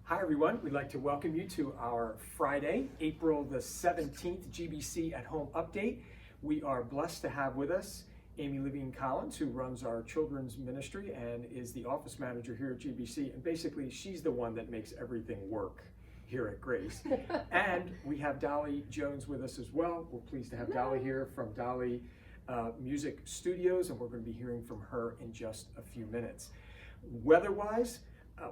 Hi everyone, we'd like to welcome you to our Friday, April the 17th GBC at Home update. We are blessed to have with us Amy Levine Collins, who runs our children's ministry and is the office manager here at GBC. And basically, she's the one that makes everything work here at Grace. And we have Dolly Jones with us as well. We're pleased to have Dolly here from Dolly Music Studios, and we're going to be hearing from her in just a few minutes. Weather-wise,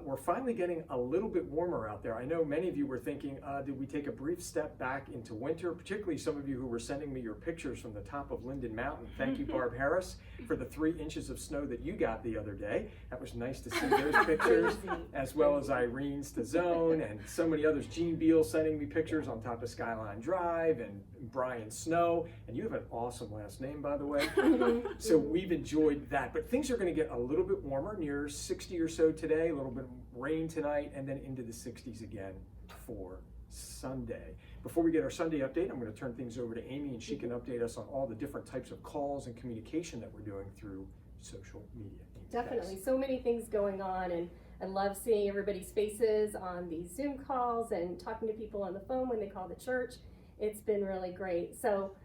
we're finally getting a little bit warmer out there. I know many of you were thinking, did we take a brief step back into winter? Particularly some of you who were sending me your pictures from the top of Linden Mountain. Thank you, Barb Harris, for the 3 inches of snow that you got the other day. That was nice to see those pictures, as well as Irene's to Zone and so many others. Gene Beal sending me pictures on top of Skyline Drive, and Brian Snow. And you have an awesome last name, by the way. So we've enjoyed that. But things are going to get a little bit warmer, near 60 or so today, a little bit of rain tonight, and then into the 60s again for Sunday. Before we get our Sunday update, I'm going to turn things over to Amy, and she can update us on all the different types of calls and communication that we're doing through social media. Definitely, so many things going on, and I love seeing everybody's faces on these Zoom calls and talking to people on the phone when they call the church. It's been really great. So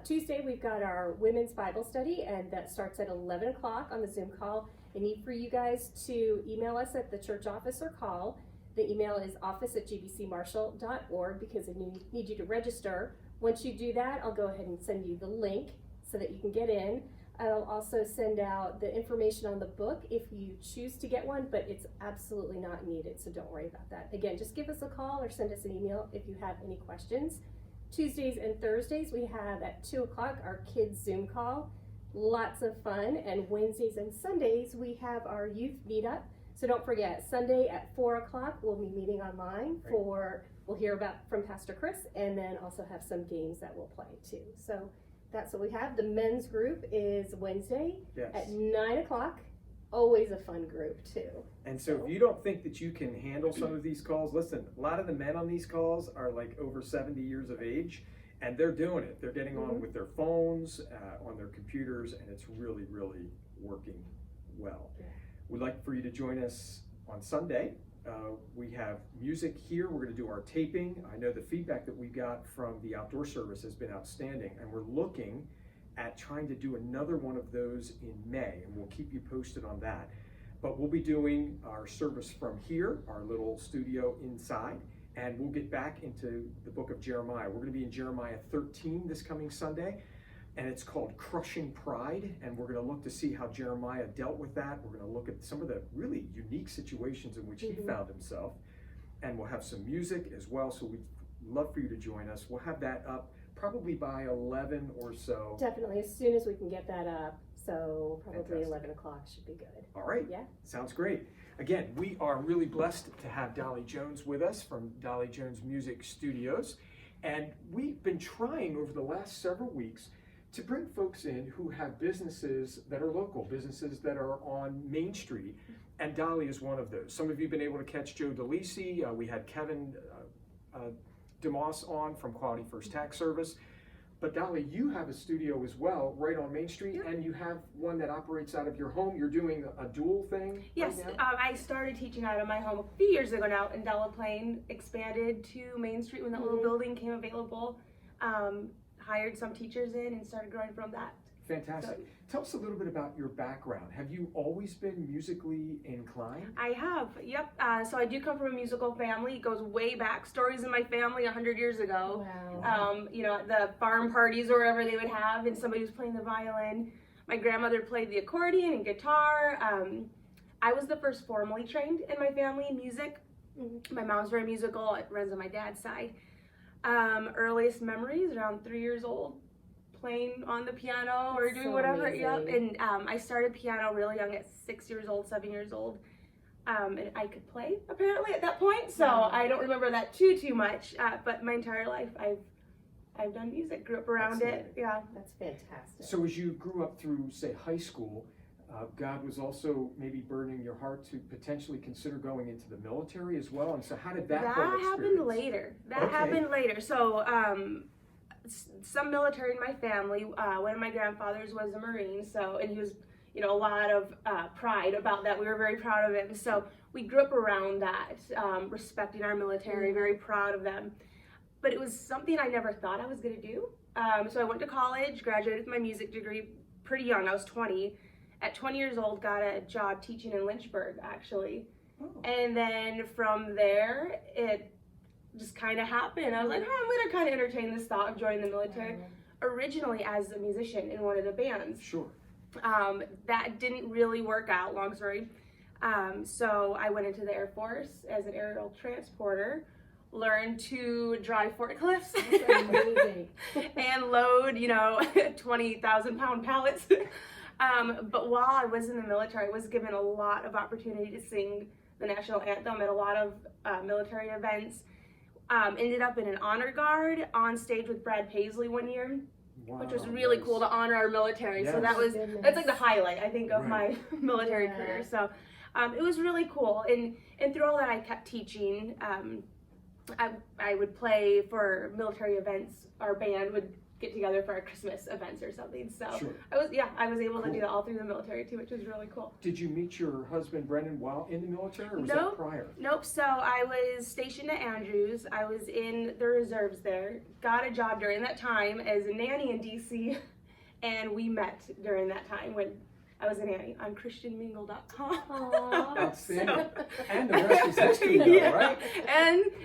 Tuesday we've got our women's Bible study, and that starts at 11 o'clock on the Zoom call. I need for you guys to email us at the church office or call. The email is office@gbcmarshall.org because I need you to register. Once you do that, I'll go ahead and send you the link so that you can get in. I'll also send out the information on the book if you choose to get one, but it's absolutely not needed, so don't worry about that. Again, just give us a call or send us an email if you have any questions. Tuesdays and Thursdays we have at 2 o'clock our kids Zoom call. Lots of fun. And Wednesdays and Sundays we have our youth meetup. So don't forget, Sunday at 4 o'clock we'll be meeting online we'll hear from Pastor Chris, and then also have some games that we'll play too. So that's what we have. The men's group is Wednesday at 9 o'clock. Always a fun group too. And so if you don't think that you can handle some of these calls, listen, a lot of the men on these calls are like over 70 years of age, and they're doing it. They're getting on with their phones, on their computers, and it's really, really working well. Yeah. We'd like for you to join us on Sunday. We have music here. We're going to do our taping. I know the feedback that we got from the outdoor service has been outstanding, and we're looking at trying to do another one of those in May, and we'll keep you posted on that. But we'll be doing our service from here, our little studio inside, and we'll get back into the book of Jeremiah. We're going to be in Jeremiah 13 this coming Sunday, and it's called Crushing Pride, and we're going to look to see how Jeremiah dealt with that. We're going to look at some of the really unique situations in which he found himself, and we'll have some music as well, so we'd love for you to join us. We'll have that up probably by 11 or so. Definitely, as soon as we can get that up. So probably Fantastic. 11 o'clock should be good. All right. Yeah. Sounds great. Again, we are really blessed to have Dolly Jones with us from Dolly Jones Music Studios. And we've been trying over the last several weeks to bring folks in who have businesses that are local, businesses that are on Main Street. And Dolly is one of those. Some of you have been able to catch Joe DeLisi. We had Kevin DeMoss on from Quality First Tax Service. But Dolly, you have a studio as well, right on Main Street, and you have one that operates out of your home. You're doing a dual thing? Yes, right now? I started teaching out of my home a few years ago now, and Delaplane expanded to Main Street when that little building came available. Hired some teachers in and started growing from that. Fantastic. So, tell us a little bit about your background. Have you always been musically inclined? I have, yep. So I do come from a musical family. It goes way back. Stories in my family 100 years ago. Wow. You know, at the farm parties or whatever they would have, and somebody was playing the violin. My grandmother played the accordion and guitar. I was the first formally trained in my family in music. My mom's very musical. It runs on my dad's side. Earliest memories around 3 years old, playing on the piano or doing whatever. Amazing. Yep. And I started piano really young at 6 years old, 7 years old. And I could play apparently at that point, so I don't remember that too much. But my entire life I've done music, grew up around it. Yeah. That's fantastic. So as you grew up through, say, high school, God was also maybe burdening your heart to potentially consider going into the military as well. And so how did that whole experience? Happened later. That happened later. So some military in my family. One of my grandfathers was a Marine, so, and he was, you know, a lot of pride about that. We were very proud of him. So we grew up around that, respecting our military, very proud of them. But it was something I never thought I was going to do. So I went to college, graduated with my music degree pretty young. I was 20. At 20 years old, got a job teaching in Lynchburg, actually. Oh. And then from there, it just kind of happened. I was like, I'm going to kind of entertain this thought of joining the military. Originally as a musician in one of the bands. Sure. That didn't really work out, long story. So I went into the Air Force as an aerial transporter, learned to drive forklifts and load, 20,000-pound pallets. But while I was in the military, I was given a lot of opportunity to sing the national anthem at a lot of military events. Ended up in an honor guard on stage with Brad Paisley one year, which was really cool to honor our military. Yes. So that's like the highlight, I think, of my military career. So it was really cool. And through all that, I kept teaching. I would play for military events. Our band would get together for our Christmas events or something. So I was able to do that all through the military too, which was really cool. Did you meet your husband Brendan while in the military, or was that prior? Nope. So I was stationed at Andrews. I was in the reserves there. Got a job during that time as a nanny in DC, and we met during that time when I was a nanny on ChristianMingle.com. Outstanding. And the rest is history, though, right?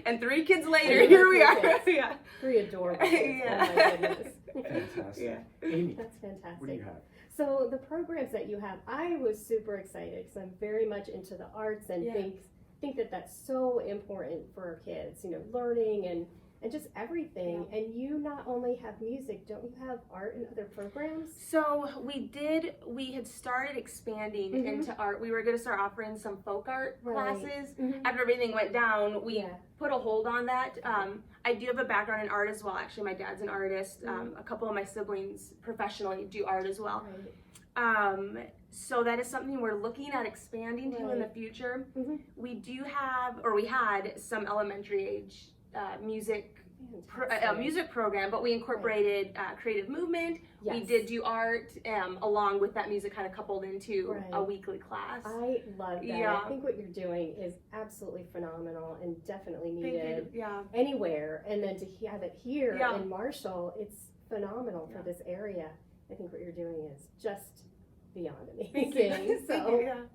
And 3 kids later, here we are. Yeah. 3 adorable kids. Oh my goodness. Fantastic. Yeah. Amy, that's fantastic. What do you have? So the programs that you have, I was super excited because I'm very much into the arts and think that that's so important for our kids, learning and just everything. Yeah. And you not only have music, don't you have art and other programs? So we had started expanding into art. We were going to start offering some folk art classes. After everything went down, we put a hold on that. I do have a background in art as well. Actually, my dad's an artist. A couple of my siblings professionally do art as well. So that is something we're looking at expanding to in the future. We do have, or we had, some elementary age music program, but we incorporated creative movement. Yes. We did do art along with that music, kind of coupled into a weekly class. I love that. Yeah. I think what you're doing is absolutely phenomenal and definitely needed anywhere. And then to have it here in Marshall, it's phenomenal for this area. I think what you're doing is just beyond amazing. So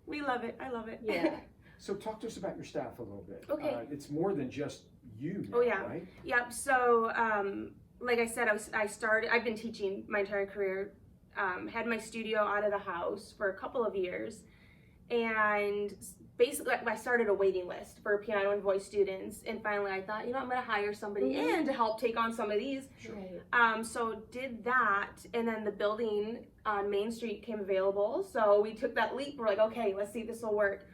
we love it. I love it. Yeah. So talk to us about your staff a little bit. Okay. It's more than just you now, right? Yep. So, like I said, I've been teaching my entire career, had my studio out of the house for a couple of years, and basically I started a waiting list for piano and voice students, and finally I thought, I'm going to hire somebody in to help take on some of these. So did that, and then the building on Main Street came available, so we took that leap. We're like, okay, let's see if this will work.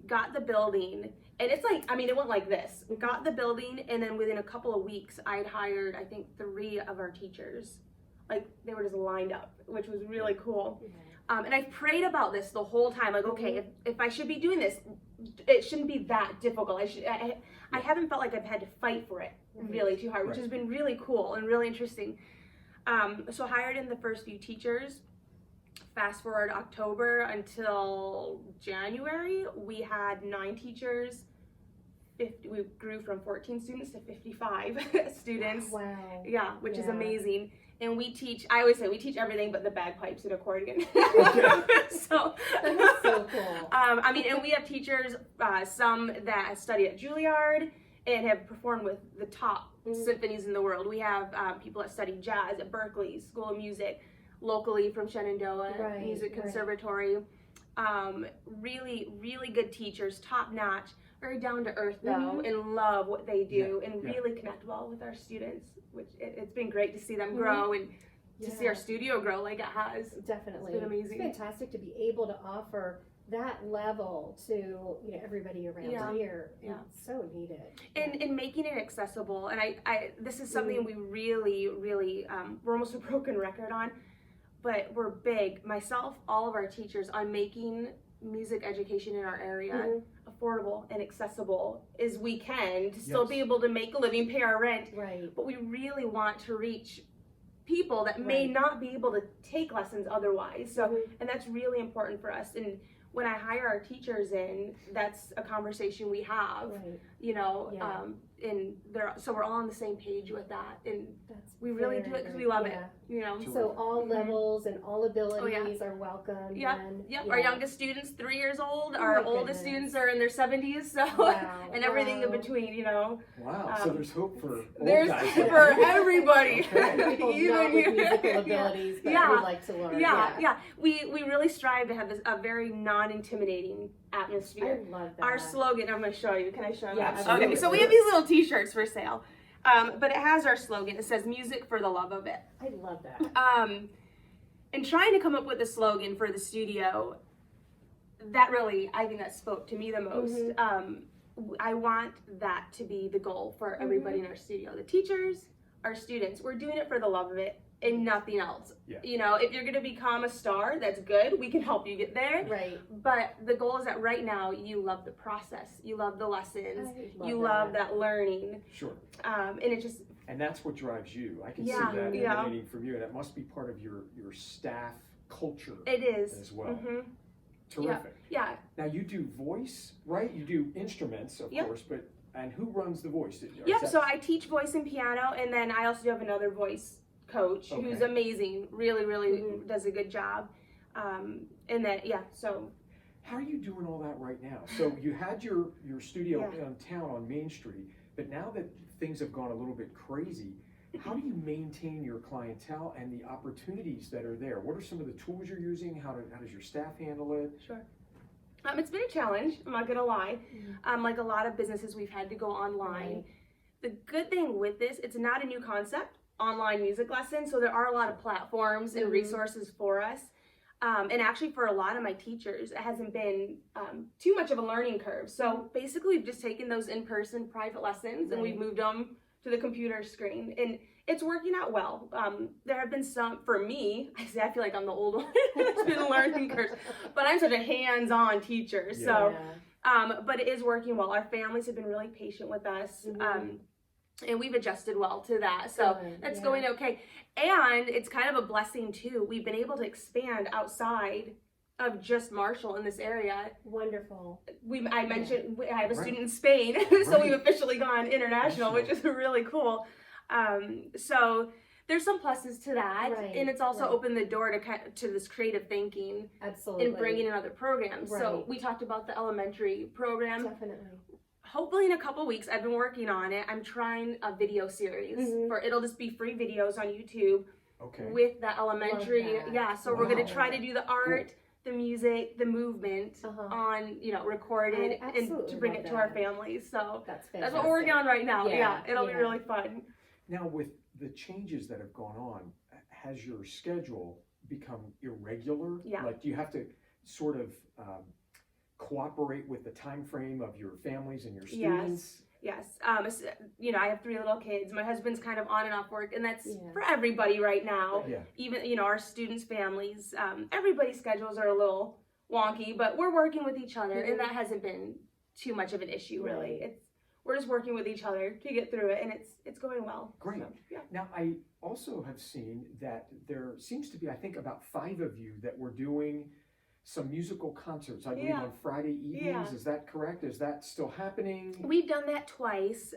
Got the building, and it's like, it went like this. Got the building, and then within a couple of weeks, I'd hired, I think, 3 of our teachers. Like, they were just lined up, which was really cool. And I prayed about this the whole time, like, okay, if I should be doing this, it shouldn't be that difficult. I haven't felt like I've had to fight for it really too hard, which has been really cool and really interesting. So hired in the first few teachers. Fast forward October until January, we had 9 teachers. We grew from 14 students to 55 students. Wow. Yeah, which is amazing. And we teach, I always say we teach everything but the bagpipes and accordion. So that's so cool. And we have teachers, some that study at Juilliard and have performed with the top symphonies in the world. We have people that study jazz at Berkeley School of Music, locally from Shenandoah Music Conservatory. Really, really good teachers, top notch, very down to earth though, and love what they do, and really connect well with our students, which it's been great to see them grow and to see our studio grow like it has. Definitely. It's been amazing. It's fantastic to be able to offer that level to everybody around here. It's so needed. And making it accessible, and I this is something we really, really, we're almost a broken record on, but we're big, myself, all of our teachers, on making music education in our area affordable and accessible as we can to still be able to make a living, pay our rent. But we really want to reach people that may not be able to take lessons otherwise. So, and that's really important for us. And when I hire our teachers in, that's a conversation we have, Right. you know, Yeah. and so we're all on the same page with that, and That's we really do it because we love it, you know. So all Mhm. levels and all abilities Oh, yeah. are welcome. Yep, and, yep. yeah. Our youngest student's 3 years old. Oh, Our my oldest goodness. students are in their 70s, so Wow, and everything in wow. between, you know. Wow, so there's hope for old There's guys. for everybody. Okay. People Even not with you. musical Yeah. abilities, but Yeah. would like to learn. Yeah. We really strive to have a very non-intimidating I atmosphere. love that. Our slogan, I'm going to show you. Can I show you? Yeah, absolutely. Okay, so we have these little t-shirts for sale. But it has our slogan. It says music for the love of it. I love that. And trying to come up with a slogan for the studio, that really, I think that spoke to me the most. I want that to be the goal for everybody in our studio. The teachers, our students, we're doing it for the love of it and nothing else. Yeah. You know, if you're going to become a star, that's good. We can help you get there. Right. But the goal is that right now you love the process. You love the lessons. You love that learning. Sure. And it just, And that's what drives you. I can Yeah, see that yeah. emanating from you, and it must be part of your staff culture it is. as well. Mhm. Terrific. Yeah. Now you do voice, right? You do instruments, of Yep. course, but and who runs the voice? Yep, so I teach voice and piano, and then I also do have another voice coach who's Okay. amazing, really does a good job. And then, so. How are you doing all that right now? So you had your studio Yeah. in town on Main Street, but now that things have gone a little bit crazy, how do you maintain your clientele and the opportunities that are there? What are some of the tools you're using? How does your staff handle it? Sure. It's been a challenge, I'm not gonna lie. Like a lot of businesses, we've had to go online. Right. The good thing with this, it's not a new concept, online music lessons, so there are a lot of platforms and resources for us. And actually for a lot of my teachers, it hasn't been too much of a learning curve. So basically we've just taken those in-person private lessons and we've moved them to the computer screen. And it's working out well. There have been some, for me, I feel like I'm the old one, it's been a learning curve, but I'm such a hands-on teacher. So, but it is working well. Our families have been really patient with us. And we've adjusted well to that. So that's going okay. And it's kind of a blessing too. We've been able to expand outside of just Marshall in this area. Wonderful. I mentioned I have a student in Spain, so we've officially gone international, which is really cool. So there's some pluses to that, and it's also opened the door to this creative thinking. Absolutely. And bringing in other programs. So we talked about the elementary program. Definitely. Hopefully in a couple weeks, I've been working on it. I'm trying a video series it'll just be free videos on YouTube with the elementary. So we're gonna try to do the art, the music, the movement on, recorded and to bring it to our families. So that's what we're working on right now. It'll be really fun. Now with the changes that have gone on, has your schedule become irregular? Like do you have to sort of cooperate with the time frame of your families and your students? Yes. I have 3 little kids. My husband's kind of on and off work, and that's for everybody right now. Even, our students' families, everybody's schedules are a little wonky, but we're working with each other, and that hasn't been too much of an issue, really. We're just working with each other to get through it, and it's going well. Great. So, Now, I also have seen that there seems to be, I think, about 5 of you that were doing some musical concerts, I believe, on Friday evenings. Is that correct? Is that still happening? We've done that twice.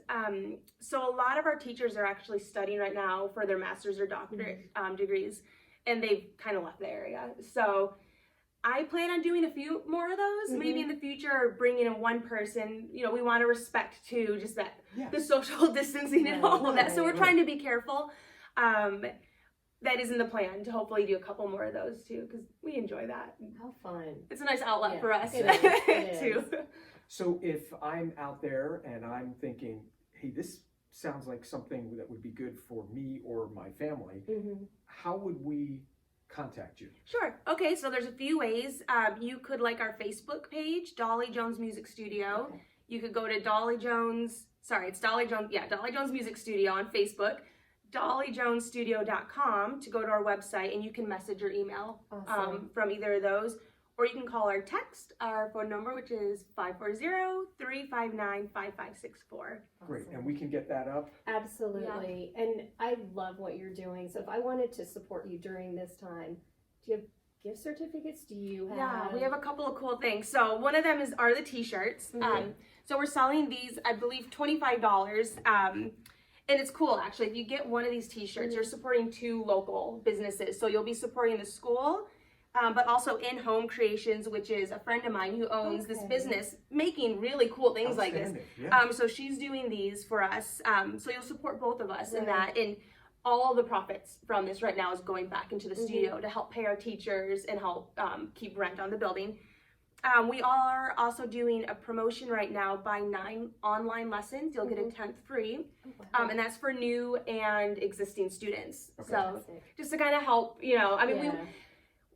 So a lot of our teachers are actually studying right now for their master's or doctorate degrees, and they've kind of left the area. So I plan on doing a few more of those, maybe in the future, or bringing in one person. We want to respect too, just that the social distancing and all of that. So we're trying to be careful. That isn't the plan, to hopefully do a couple more of those too, because we enjoy that. How fun. It's a nice outlet for us it too. So if I'm out there and I'm thinking, hey, this sounds like something that would be good for me or my family, how would we contact you? Sure. Okay, so there's a few ways. You could like our Facebook page, Dolly Jones Music Studio. You could go to Dolly Jones Music Studio on Facebook. DollyJonesStudio.com to go to our website, and you can message or email from either of those, or you can call or text our phone number, which is 540-359-5564. Great, and we can get that up? Absolutely. And I love what you're doing. So if I wanted to support you during this time, do you have gift certificates? Do you have? Yeah, we have a couple of cool things. So one of them are the t-shirts. So we're selling these, I believe, $25. And it's cool, actually. If you get one of these t-shirts, you're supporting 2 local businesses. So you'll be supporting the school, but also In Home Creations, which is a friend of mine who owns this business making really cool things like this. Yeah. So she's doing these for us. So you'll support both of us in that. And all the profits from this right now is going back into the studio to help pay our teachers and help keep rent on the building. We are also doing a promotion right now. Buy 9 online lessons, you'll get a 10th free. And that's for new and existing students. So just to kind of help, I mean,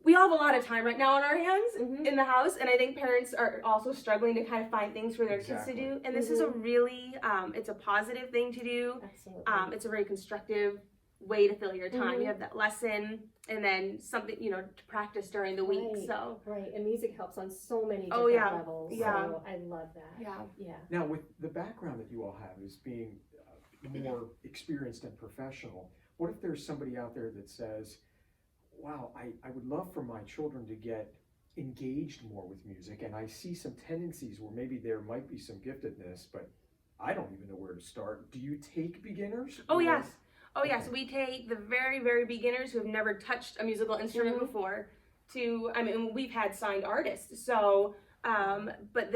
we all have a lot of time right now on our hands in the house. And I think parents are also struggling to kind of find things for their kids to do. And this is a really, it's a positive thing to do. Absolutely. It's a very constructive way to fill your time. You have that lesson and then something, to practice during the week. So and music helps on so many different levels. Yeah. So I love that. Yeah. Now, with the background that you all have as being more experienced and professional, what if there's somebody out there that says, wow, I would love for my children to get engaged more with music, and I see some tendencies where maybe there might be some giftedness, but I don't even know where to start. Do you take beginners? Oh, yes. Oh, yes. We take the very, very beginners who have never touched a musical instrument before to, I mean, we've had signed artists. So, but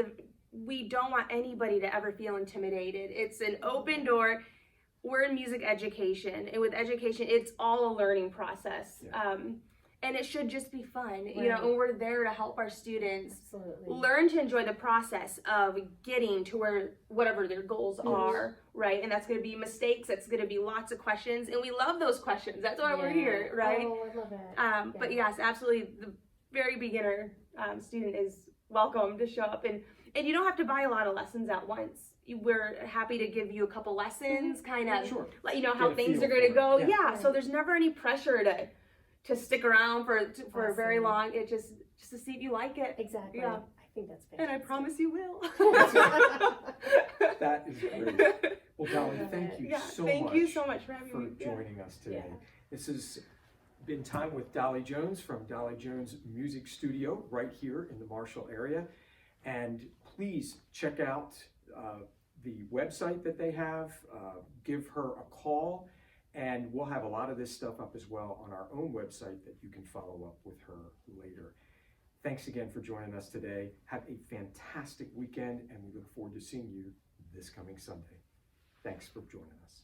we don't want anybody to ever feel intimidated. It's an open door. We're in music education, and with education, it's all a learning process. And it should just be fun, and we're there to help our students learn to enjoy the process of getting to whatever their goals are, right? And that's going to be mistakes, that's going to be lots of questions, and we love those questions. That's why we're here, right? Oh, I love it. But yes, absolutely, the very beginner student is welcome to show up, and you don't have to buy a lot of lessons at once. We're happy to give you a couple lessons, kind of let you know how things are going to go. So there's never any pressure to stick around for very long. It just to see if you like it. Exactly. Yeah. I think that's fantastic. And I promise you will. That is great. Well, Dolly, thank you Thank you so much for having me. joining us today. This has been time with Dolly Jones from Dolly Jones Music Studio right here in the Marshall area. And please check out the website that they have. Give her a call. And we'll have a lot of this stuff up as well on our own website that you can follow up with her later. Thanks again for joining us today. Have a fantastic weekend, and we look forward to seeing you this coming Sunday. Thanks for joining us.